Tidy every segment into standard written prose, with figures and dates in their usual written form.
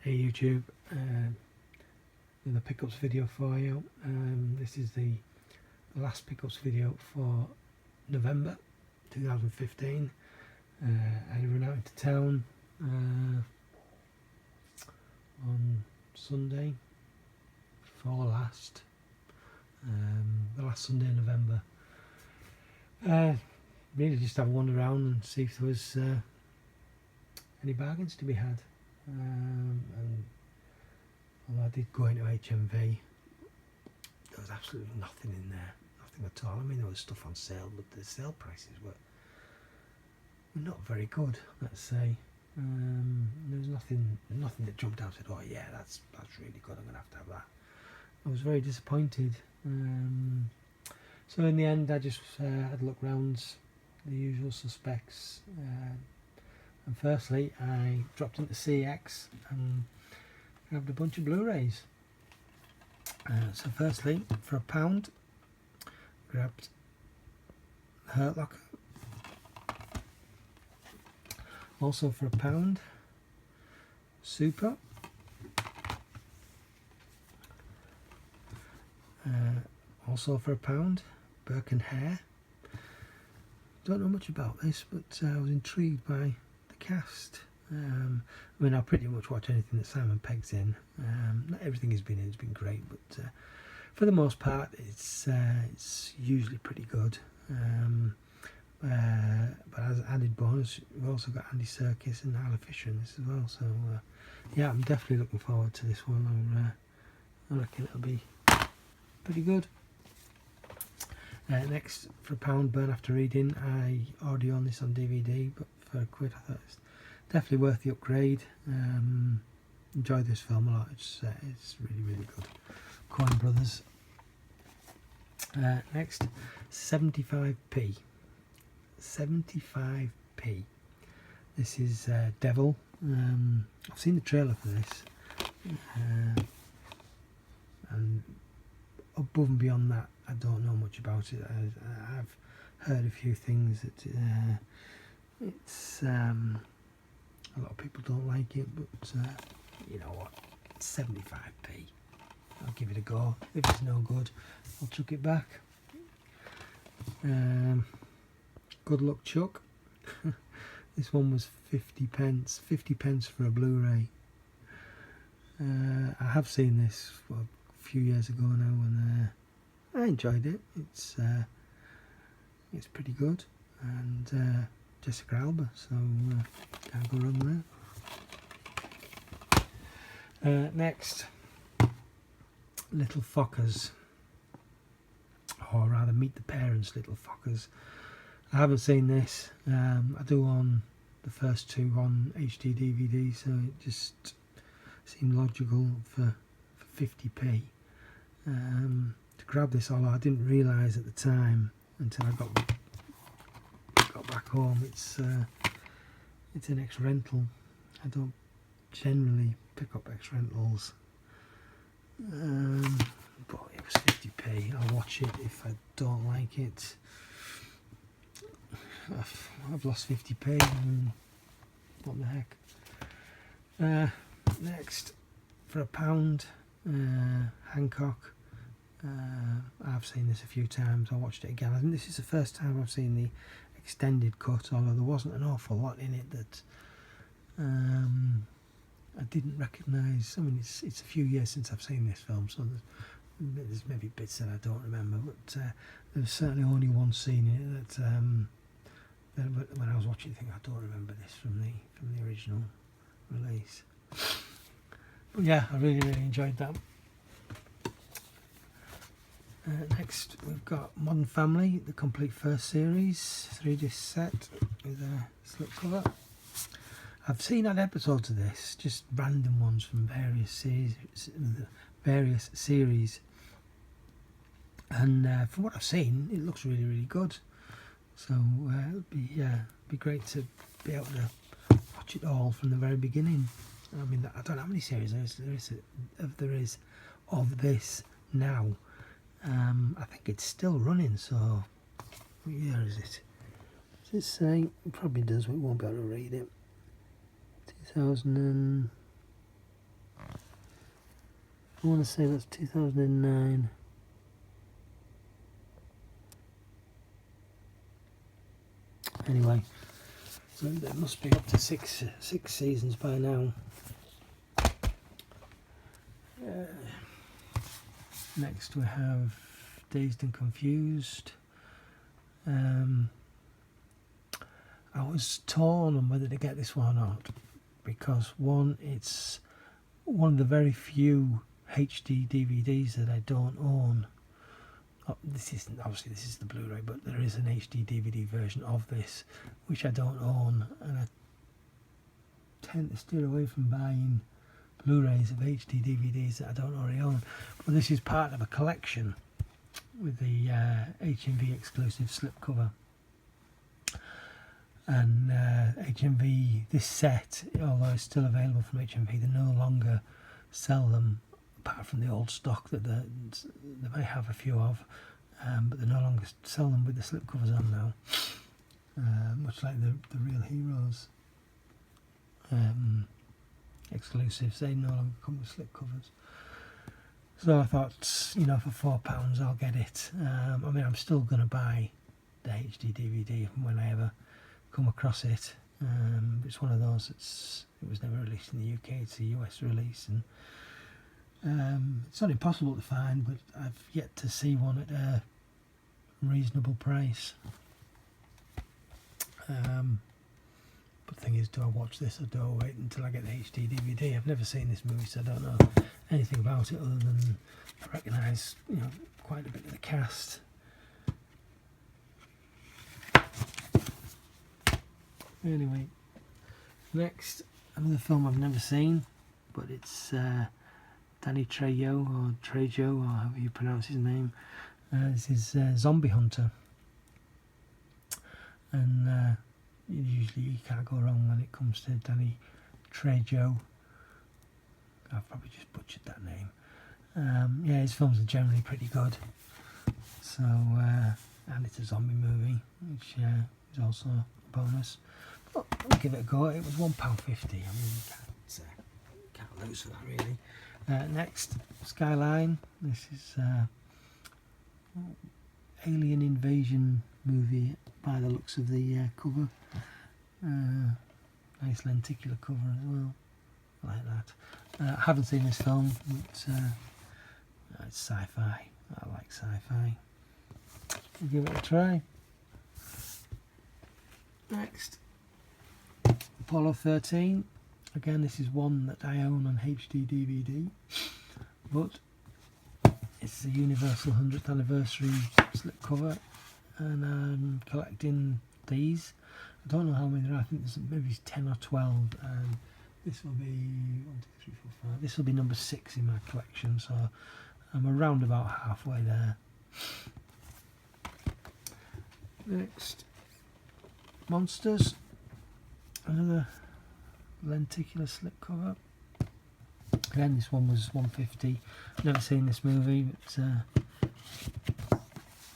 Hey YouTube, another pickups video for you. This is the last pickups video for November 2015. I run out into town on Sunday before last, the last Sunday in November. Really just have a wander around and see if there was any bargains to be had. And although I did go into HMV, there was absolutely nothing in there, nothing at all. I mean, there was stuff on sale, but the sale prices were not very good, let's say. There was nothing that jumped out and said, oh yeah, that's really good, I'm going to have that. I was very disappointed. So in the end I just had a look round the usual suspects. And firstly, I dropped into CX and grabbed a bunch of Blu Rays. So firstly, for £1, grabbed Hurt Locker. Also for £1, Super. Also for £1, Burke and Hare. Don't know much about this, but I was intrigued by cast. I mean, I pretty much watch anything that Simon Pegg's in. Not everything he's been in has been great, but for the most part it's usually pretty good. But as an added bonus, we've also got Andy Serkis and Isla Fisher in this as well, so yeah, I'm definitely looking forward to this one. I reckon it'll be pretty good. Next, for £1, Burn After Reading. I already own this on DVD, but for £1 I thought it's definitely worth the upgrade. Enjoyed this film a lot. It's really good. Coen Brothers. Next, 75p. 75p. This is Devil. I've seen the trailer for this, and above and beyond that, I don't know much about it. I've heard a few things that it's a lot of people don't like it, but you know what, 75p, I'll give it a go. If it's no good, I'll chuck it back. Good luck, Chuck. This one was 50p. 50p for a Blu Ray. I have seen this a few years ago now, and I enjoyed it. It's pretty good, and Jessica Alba, so can't go wrong there. Next, Little Fockers, or rather Meet the Parents, Little Fockers. I haven't seen this. I do own the first two on HD DVD, so it just seemed logical for 50p to grab this, although I didn't realise at the time until I got back home it's an ex-rental. I don't generally pick up ex-rentals, but it was 50p. I'll watch it. If I don't like it, I've lost 50p. What the heck. Next, for £1, Hancock. I've seen this a few times. I watched it again. I think this is the first time I've seen the extended cut, although there wasn't an awful lot in it that I didn't recognise. I mean, it's a few years since I've seen this film, so there's maybe bits that I don't remember, but there's certainly only one scene in it that when I was watching, I think I don't remember this from the original release. But yeah, I really enjoyed that. Next, we've got Modern Family, the complete first series, 3-disc set with a slip cover. I've seen an episodes of this, just random ones from various series, and from what I've seen, it looks really good. So it'd be great to be able to watch it all from the very beginning. I mean, I don't know how many series there is of this now. I think it's still running, so what year is it? Does it say? It probably does, but we won't be able to read it. 2000 and I want to say that's 2009. Anyway, so it must be up to six seasons by now. Next we have Dazed and Confused. I was torn on whether to get this one or not, because one, it's one of the very few HD DVDs that I don't own. Oh, this is the Blu Ray, but there is an HD DVD version of this which I don't own, and I tend to steer away from buying Blu Rays of HD DVDs that I don't already own. But this is part of a collection with the HMV exclusive slipcover. And HMV, this set, although it's still available from HMV, they no longer sell them, apart from the old stock that they may have a few of, but they no longer sell them with the slipcovers on now, much like the Real Heroes exclusives. They no longer come with slipcovers. So I thought, you know, for £4 I'll get it. I mean, I'm still going to buy the HD DVD when I ever come across it. It's one of those it was never released in the UK, it's a US release, and it's not impossible to find, but I've yet to see one at a reasonable price. But the thing is, do I watch this or do I wait until I get the HD DVD? I've never seen this movie, so I don't know anything about it other than I recognise, you know, quite a bit of the cast. Anyway, next, another film I've never seen, but it's Danny Trejo, or Trejo, or however you pronounce his name. This is Zombie Hunter, and usually you can't go wrong when it comes to Danny Trejo. I've probably just butchered that name. Yeah, his films are generally pretty good. So, and it's a zombie movie, which is also a bonus. But I'll give it a go. It was £1.50. I mean, you can't lose for that, really. Next, Skyline. This is alien invasion movie by the looks of the cover. Nice lenticular cover as well. I like that. I haven't seen this film, but it's sci-fi. I like sci-fi. We'll give it a try. Next, Apollo 13. Again, this is one that I own on HD DVD, but it's the Universal 100th anniversary slipcover, and I'm collecting these. I don't know how many there are. I think there's maybe 10 or 12, and this will be 1, 2, 3, 4, 5. This will be number 6 in my collection, so I'm around about halfway there. Next, Monsters. Another lenticular slipcover. Again, this one was £1.50. Never seen this movie, but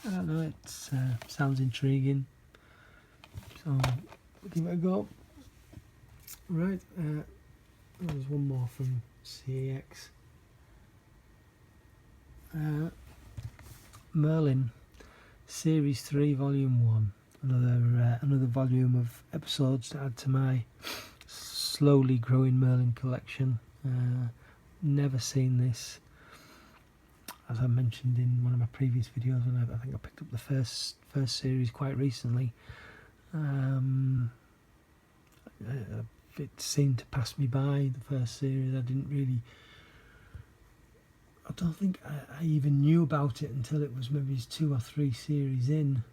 I don't know, it sounds intriguing, so we'll give it a go. Right, there's one more from CAX. Merlin, Series 3, Volume 1. Another volume of episodes to add to my slowly growing Merlin collection. Never seen this. As I mentioned in one of my previous videos, when I think I picked up the first series quite recently. It seemed to pass me by, the first series. I don't think I even knew about it until it was maybe 2 or 3 series in.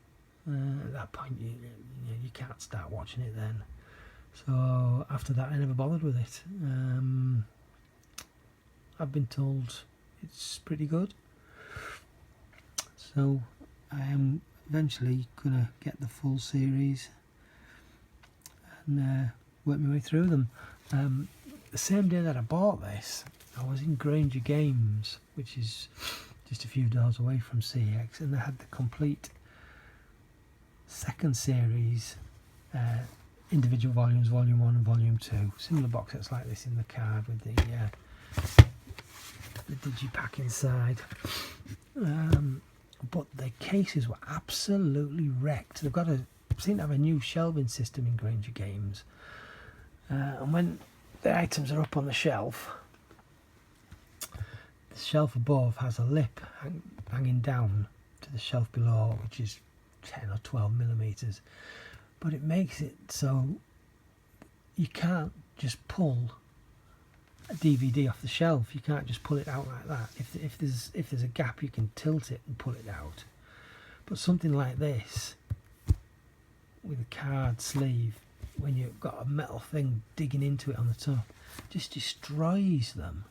At that point, you can't start watching it then. So after that, I never bothered with it. I've been told it's pretty good, so I am eventually gonna get the full series and work my way through them. The same day that I bought this, I was in Granger Games, which is just a few doors away from CX, and they had the complete second series, individual volumes, Volume 1 and Volume 2, similar box sets like this in the card with the digipack inside. But the cases were absolutely wrecked. They've got seem to have a new shelving system in Granger Games, and when the items are up on the shelf above has a lip hanging down to the shelf below, which is 10 or 12 millimeters, but it makes it so you can't just pull a DVD off the shelf. You can't just pull it out like that. If there's a gap, you can tilt it and pull it out. But something like this, with a card sleeve, when you've got a metal thing digging into it on the top, just destroys them.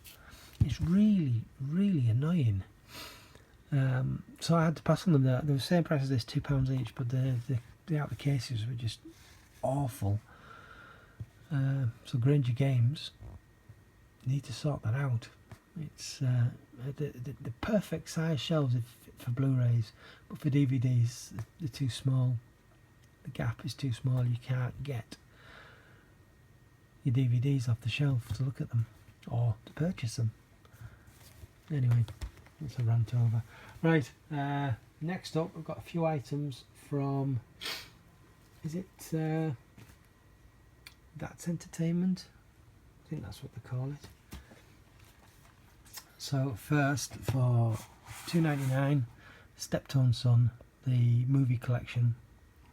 It's really, really annoying. So I had to pass on them. They were the same price as this, £2 each, but the outer cases were just awful. So Granger Games need to sort that out. It's the perfect size shelves for Blu Rays, but for DVDs they're too small. The gap is too small. You can't get your DVDs off the shelf to look at them or to purchase them. Anyway, that's a rant over. Right, next up we've got a few items from, is it That's Entertainment? I think that's what they call it. So first, for $2.99, Steptoe Son, the movie collection.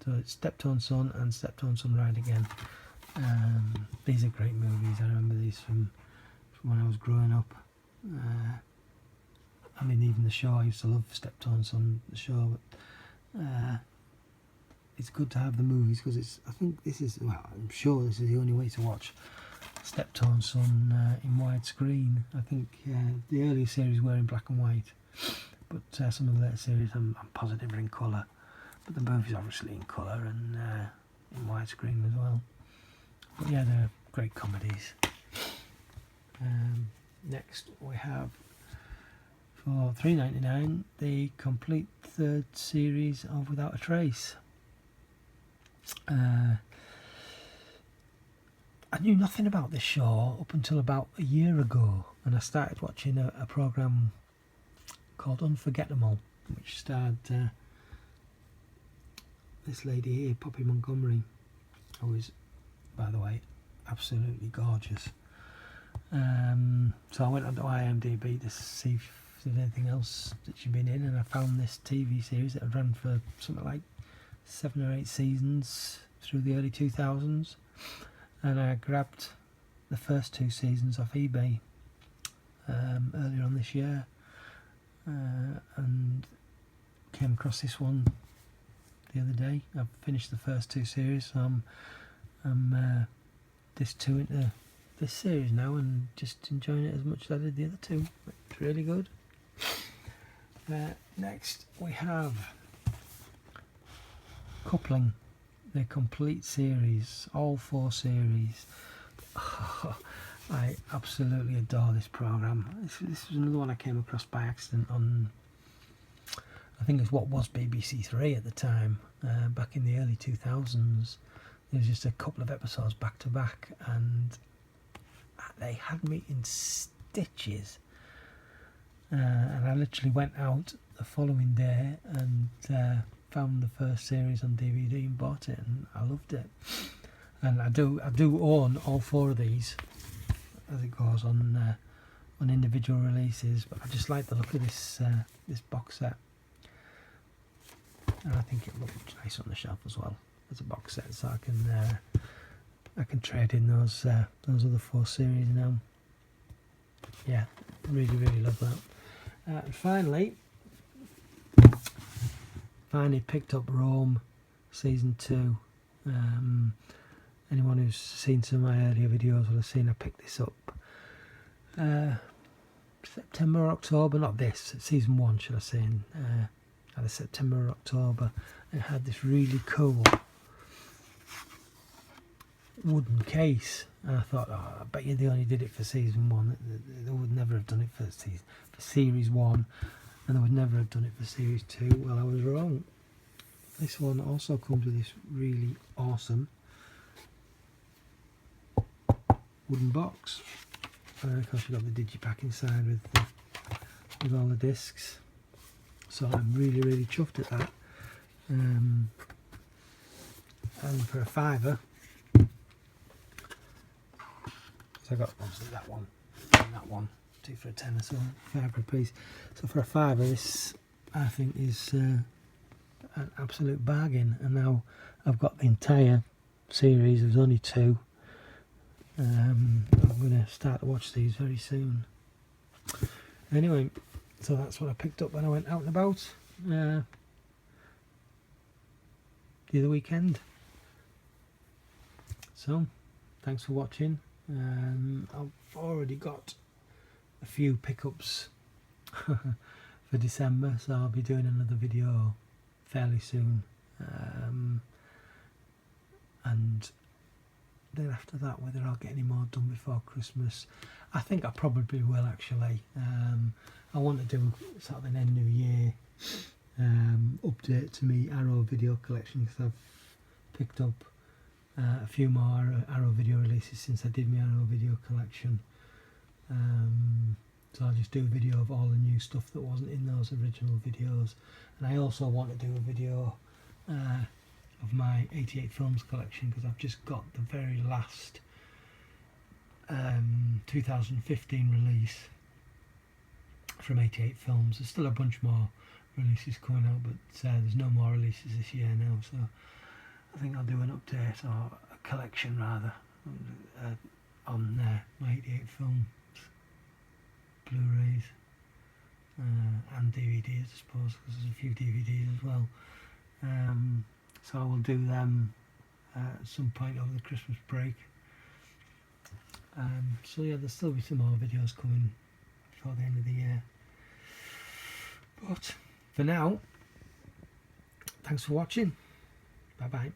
So it's Steptoe Son and Steptoe Son Ride Again. These are great movies. I remember these from when I was growing up. I mean, even the show, I used to love Steptoe Son, the show, but it's good to have the movies, because I think this is, well, I'm sure this is the only way to watch Steptoe Son in widescreen. I think the earlier series were in black and white, but some of the later series I'm positive are in colour. But the movies obviously in colour and in widescreen as well. But yeah, they're great comedies. Next we have, for $3.99, the complete third series of Without a Trace. I knew nothing about this show up until about a year ago, and I started watching a programme called Unforgettable, which starred this lady here, Poppy Montgomery, who is, by the way, absolutely gorgeous. So I went onto IMDb to see if there's anything else that she'd been in, and I found this TV series that had run for something like 7 or 8 seasons through the early 2000s, and I grabbed the first 2 seasons off eBay earlier on this year, and came across this one the other day. I've finished the first 2 series, so I'm this 2 into this series now, and just enjoying it as much as I did the other 2. It's really good. Next we have Coupling, the complete series, all 4 series. I absolutely adore this programme. This was another one I came across by accident on, I think it's what was BBC 3 at the time, back in the early 2000s. There was just a couple of episodes back to back, and they had me in stitches. And I literally went out the following day and found the first series on DVD and bought it, and I loved it. And I do own all 4 of these as it goes on individual releases, but I just like the look of this box set, and I think it looks nice on the shelf as well as a box set, so I can trade in those other 4 series now. Yeah, really, really love that. And finally picked up Rome season 2. Anyone who's seen some of my earlier videos will have seen I picked this up September or October, not this, season 1 should I say, in either September or October. It had this really cool wooden case, and I thought, oh, I bet you they only did it for season 1. They would never have done it for series 1, and they would never have done it for series 2. Well, I was wrong. This one also comes with this really awesome wooden box, and of course you've got the digipack inside with with all the discs, so I'm really chuffed at that. And for a £5, so I got obviously that one and that one, 2 for a tenner, so £5 a piece. So for a £5, this I think is an absolute bargain. And now I've got the entire series. There's only 2. I'm going to start to watch these very soon. Anyway, so that's what I picked up when I went out and about the other weekend. So thanks for watching. I've already got a few pickups for December, so I'll be doing another video fairly soon, and then after that, whether I'll get any more done before Christmas, I think I probably will actually. I want to do sort of an end New Year update to me Arrow video collection, because I've picked up a few more Arrow video releases since I did my Arrow video collection. So I'll just do a video of all the new stuff that wasn't in those original videos. And I also want to do a video of my 88 films collection, because I've just got the very last 2015 release from 88 films. There's still a bunch more releases coming out, but there's no more releases this year now, so I think I'll do an update, or a collection rather, on my 88 films, Blu Rays and DVDs, I suppose, because there's a few DVDs as well. So I will do them at some point over the Christmas break. So yeah, there'll still be some more videos coming before the end of the year. But for now, thanks for watching. Bye bye.